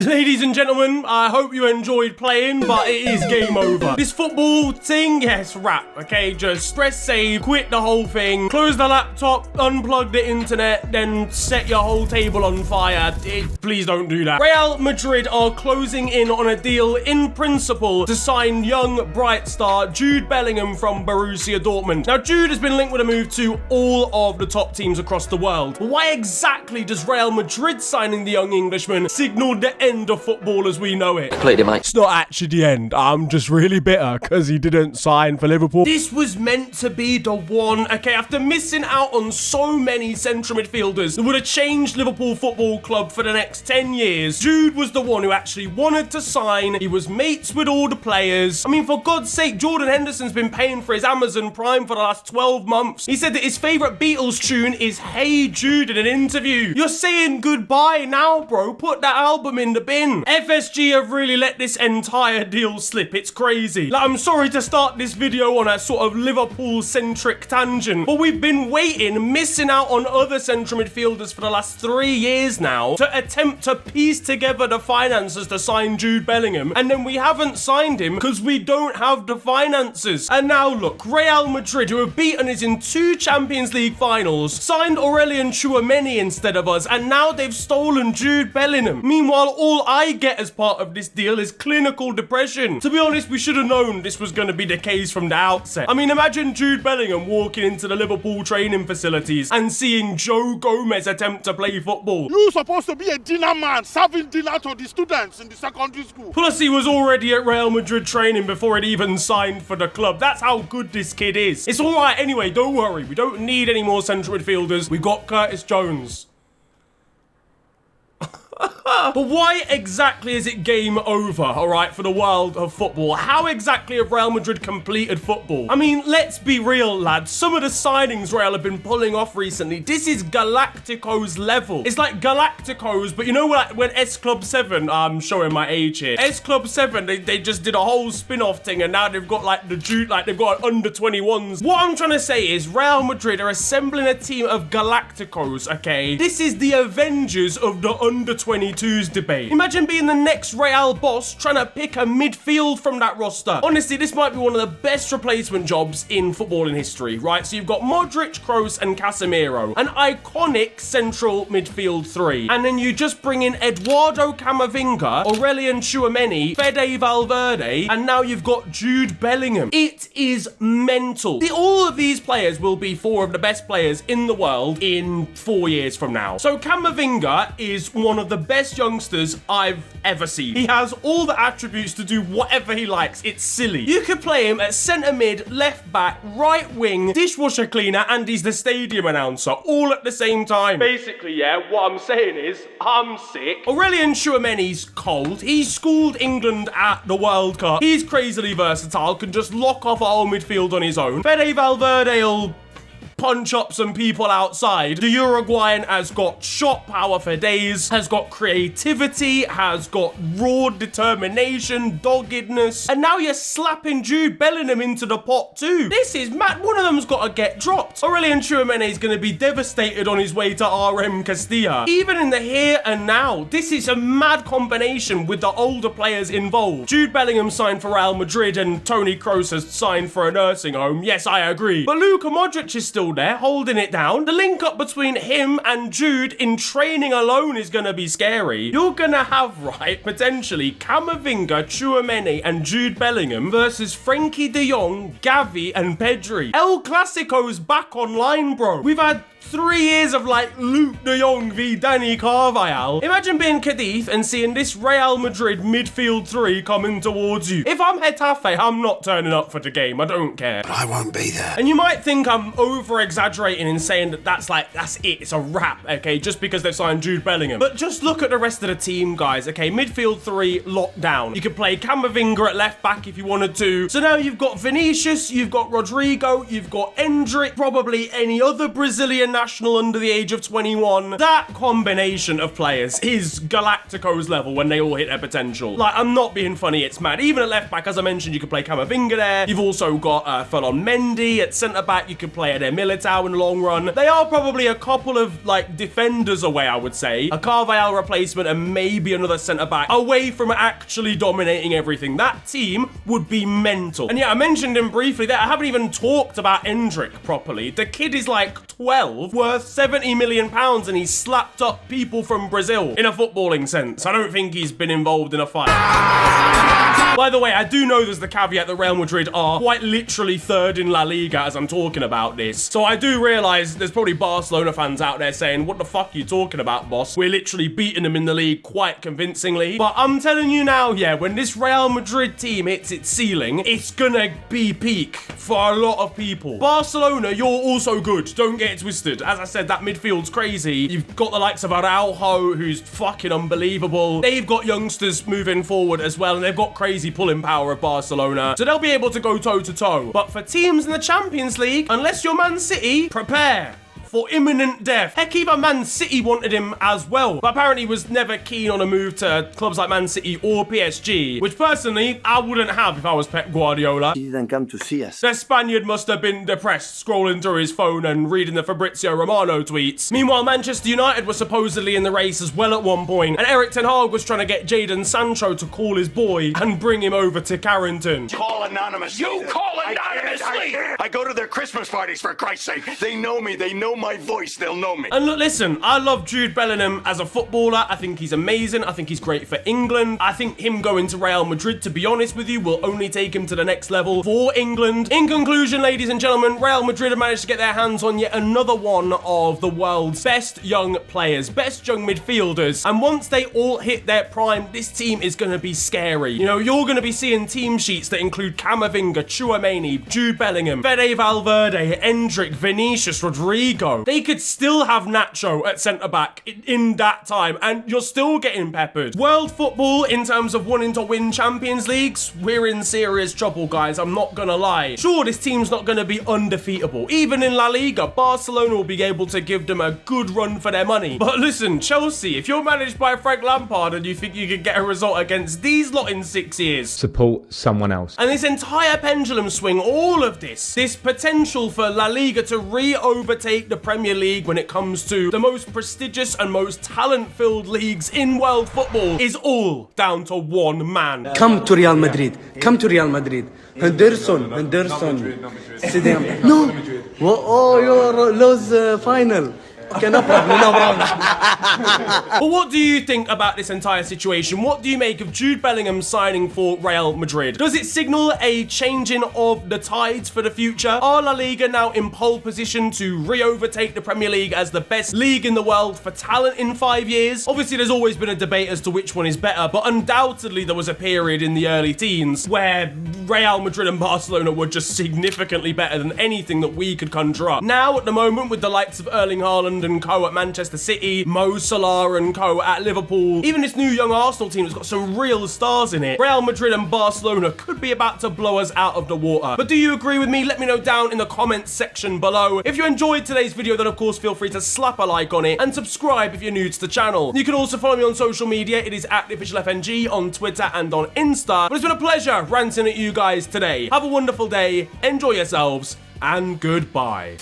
Ladies and gentlemen, I hope you enjoyed playing, but it is game over. This football thing, yes, wrap, okay? Just press save, quit the whole thing, close the laptop, unplug the internet, then set your whole table on fire. Please don't do that. Real Madrid are closing in on a deal in principle to sign young bright star Jude Bellingham from Borussia Dortmund. Now, Jude has been linked with a move to all of the top teams across the world. But why exactly does Real Madrid signing the young Englishman signal the end of football as we know it? Completely, mate. It's not actually the end. I'm just really bitter because he didn't sign for Liverpool. This was meant to be the one, okay, after missing out on so many central midfielders that would have changed Liverpool Football Club for the next 10 years. Jude was the one who actually wanted to sign. He was mates with all the players. I mean, for God's sake, Jordan Henderson's been paying for his Amazon Prime for the last 12 months. He said that his favorite Beatles tune is Hey Jude in an interview. You're saying goodbye now, bro. Put that album in the bin. FSG have really let this entire deal slip. It's crazy. Like, I'm sorry to start this video on a sort of Liverpool-centric tangent, but we've been waiting, missing out on other central midfielders for the last 3 years now to attempt to piece together the finances to sign Jude Bellingham, and then we haven't signed him because we don't have the finances. And now look, Real Madrid, who have beaten us in 2 Champions League finals, signed Aurelian Tchouameni instead of us, and now they've stolen Jude Bellingham. Meanwhile, all I get as part of this deal is clinical depression. To be honest, we should have known this was going to be the case from the outset. I mean, imagine Jude Bellingham walking into the Liverpool training facilities and seeing Joe Gomez attempt to play football. You're supposed to be a dinner man, serving dinner to the students in the secondary school. Plus, he was already at Real Madrid training before it even signed for the club. That's how good this kid is. It's all right anyway, don't worry. We don't need any more central midfielders. We've got Curtis Jones. But why exactly is it game over, all right, for the world of football? How exactly have Real Madrid completed football? I mean, let's be real, lads. Some of the signings Real have been pulling off recently, this is galacticos level. It's like galacticos, but you know what, when S Club 7, I'm showing my age here. S Club 7, they just did a whole spin-off thing, and now they've got like the Jude, like they've got under 21s. What I'm trying to say is Real Madrid are assembling a team of galacticos, okay? This is the Avengers of the under 22s debate. Imagine being the next Real boss trying to pick a midfield from that roster. Honestly, this might be one of the best replacement jobs in footballing history, right? So you've got Modric, Kroos, and Casemiro, an iconic central midfield 3. And then you just bring in Eduardo Camavinga, Aurelian Tchouameni, Fede Valverde, and now you've got Jude Bellingham. It is mental. All of these players will be 4 of the best players in the world in 4 years from now. So Camavinga is one of the best youngsters I've ever seen. He has all the attributes to do whatever he likes. It's silly. You could play him at centre mid, left back, right wing, dishwasher cleaner, and he's the stadium announcer all at the same time. Basically, yeah, what I'm saying is, I'm sick. Aurelian Tchouameni's cold. He schooled England at the World Cup. He's crazily versatile, can just lock off a whole midfield on his own. Fede Valverde'll punch up some people outside. The Uruguayan has got shot power for days, has got creativity, has got raw determination, doggedness, and now you're slapping Jude Bellingham into the pot too. This is mad. One of them's got to get dropped. Aurelian Tchouameni is going to be devastated on his way to RM Castilla. Even in the here and now, this is a mad combination with the older players involved. Jude Bellingham signed for Real Madrid and Toni Kroos has signed for a nursing home. Yes, I agree. But Luka Modric is still there, holding it down. The link up between him and Jude in training alone is going to be scary. You're going to have, right, potentially Camavinga, Tchouameni, and Jude Bellingham versus Frenkie de Jong, Gavi, and Pedri. El Clasico's back online, bro. We've had 3 years of like Luke de Jong v Dani Carvajal. Imagine being Cadiz and seeing this Real Madrid midfield 3 coming towards you. If I'm Getafe, I'm not turning up for the game. I don't care. But I won't be there. And you might think I'm over-exaggerating in saying that that's it. It's a wrap, okay, just because they've signed Jude Bellingham. But just look at the rest of the team, guys, okay? Midfield 3 locked down. You could play Camavinga at left back if you wanted to. So now you've got Vinicius, you've got Rodrygo, you've got Endrick, probably any other Brazilian national under the age of 21. That combination of players is Galacticos level when they all hit their potential. Like, I'm not being funny, it's mad. Even at left back, as I mentioned, you could play Camavinga there. You've also got Ferland Mendy at centre back. You could play Eder Militao in the long run. They are probably a couple of, like, defenders away, I would say. A Carvajal replacement and maybe another centre-back away from actually dominating everything. That team would be mental. And yeah, I mentioned him briefly there. I haven't even talked about Endrick properly. The kid is like 12, worth £70 million, and he's slapped up people from Brazil in a footballing sense. I don't think he's been involved in a fight. By the way, I do know there's the caveat that Real Madrid are quite literally third in La Liga as I'm talking about this. So I do realise there's probably Barcelona fans out there saying, what the fuck are you talking about, boss? We're literally beating them in the league quite convincingly. But I'm telling you now, yeah, when this Real Madrid team hits its ceiling, it's gonna be peak for a lot of people. Barcelona, you're also good. Don't get it twisted. As I said, that midfield's crazy. You've got the likes of Araujo, who's fucking unbelievable. They've got youngsters moving forward as well, and they've got crazy pulling power of Barcelona. So they'll be able to go toe-to-toe. But for teams in the Champions League, unless you're Man City, prepare for imminent death. Heck, even Man City wanted him as well, but apparently was never keen on a move to clubs like Man City or PSG, which personally, I wouldn't have if I was Pep Guardiola. He didn't come to see us. The Spaniard must have been depressed, scrolling through his phone and reading the Fabrizio Romano tweets. Meanwhile, Manchester United were supposedly in the race as well at one point, and Eric Ten Hag was trying to get Jadon Sancho to call his boy and bring him over to Carrington. Call anonymously. You call anonymously! I go to their Christmas parties, for Christ's sake. They know me. They know my voice. They'll know me. And look, listen, I love Jude Bellingham as a footballer. I think he's amazing. I think he's great for England. I think him going to Real Madrid, to be honest with you, will only take him to the next level for England. In conclusion, ladies and gentlemen, Real Madrid have managed to get their hands on yet another one of the world's best young players, best young midfielders. And once they all hit their prime, this team is going to be scary. You know, you're going to be seeing team sheets that include Camavinga, Tchouameni, Jude Bellingham, Fede Valverde, Endrick, Vinicius, Rodrygo. They could still have Nacho at centre-back in that time, and you're still getting peppered. World football, in terms of wanting to win Champions Leagues, we're in serious trouble, guys. I'm not gonna lie. Sure, this team's not gonna be undefeatable. Even in La Liga, Barcelona will be able to give them a good run for their money. But listen, Chelsea, if you're managed by Frank Lampard and you think you could get a result against these lot in 6 years, support someone else. And this entire pendulum swing, all of this potential for La Liga to re-overtake the Premier League when it comes to the most prestigious and most talent-filled leagues in world football is all down to one man. Come to Real Madrid. Come to Real Madrid. Henderson. Sit down. No. Oh, you're lose final. Okay, no problem, no problem. But what do you think about this entire situation? What do you make of Jude Bellingham signing for Real Madrid? Does it signal a changing of the tides for the future? Are La Liga now in pole position to re-overtake the Premier League as the best league in the world for talent in 5 years? Obviously, there's always been a debate as to which one is better, but undoubtedly there was a period in the early teens where Real Madrid and Barcelona were just significantly better than anything that we could conjure up. Now, at the moment, with the likes of Erling Haaland and co at Manchester City, Mo Salah and co at Liverpool, even this new young Arsenal team has got some real stars in it. Real Madrid and Barcelona could be about to blow us out of the water. But do you agree with me? Let me know down in the comments section below. If you enjoyed today's video, then of course feel free to slap a like on it and subscribe if you're new to the channel. You can also follow me on social media. It is @theofficialfng on Twitter and on Insta. But it's been a pleasure ranting at you guys today. Have a wonderful day, enjoy yourselves, and goodbye.